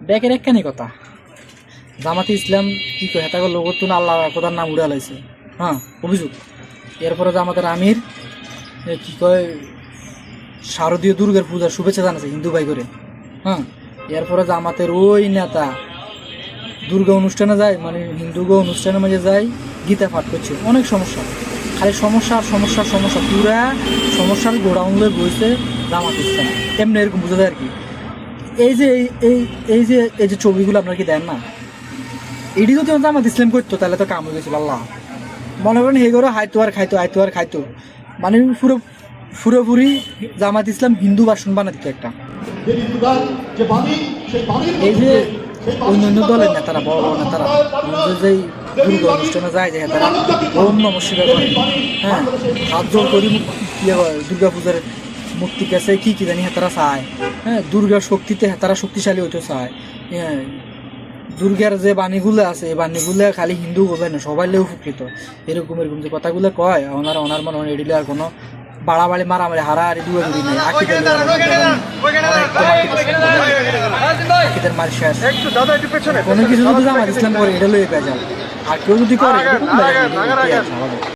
ব্যাকের একখানি কথা জামাতে ইসলাম কি কয় হেতা লোক তো আল্লাহ কোথার নাম উড়া লাইছে। হ্যাঁ, অভিযোগ। এরপরে জামাতের আমির কি কয় শারদীয় দুর্গার পূজার শুভেচ্ছা জানাচ্ছে হিন্দু ভাই করে। হ্যাঁ, এরপরে জামাতের ওই নেতা দুর্গা অনুষ্ঠানে যায়, মানে হিন্দু অনুষ্ঠানের মাঝে যায়, গীতা পাঠ করছে। অনেক সমস্যা, খালি সমস্যা আর সমস্যার সমস্যা, পুরা সমস্যার গোডাউনগুলো বইছে জামাত ইসলাম। এমনি এরকম বোঝা যায় আর কি। এই যে এই যে ছবিগুলো আপনার কি দেন না, এটি যদি জামাত ইসলাম করতো তাহলে তো কাম হয়ে গেছিল। আল্লাহ মনে করেন হে করে হাইতো আর খাইতো, মানে পুরোপুরি জামাত ইসলাম হিন্দু বাসন বানা দিত একটা। এই যে অন্যান্য দলের নেতারা, বড় বড় নেতারা যেই দুর্গা অনুষ্ঠানে যায় যে তারা ওম নমঃ শিবায় করে, হ্যাঁ, হাত জোর করি দুর্গা পূজার মূর্তি কাছে কি জানি হেতারা চায়। হ্যাঁ, দুর্গার শক্তিতে হেতারা শক্তিশালী হইতে চায়। হ্যাঁ, দুর্গার যে বাণীগুলো আছে এই বাণীগুলো খালি হিন্দু হবে না, সবাই উপকৃত। এরকম যে কথাগুলো কয় ওনার মনে হয় এডিলে আর কোনো বাড়াবাড়ি মারামারি হারাহারি দুয়ারি নেই। আকিদের মার শেষ কোনো কিছু যদি জামাত ইসলাম করে এটা লইয়ে পেয়ে যান, আর কেউ যদি করে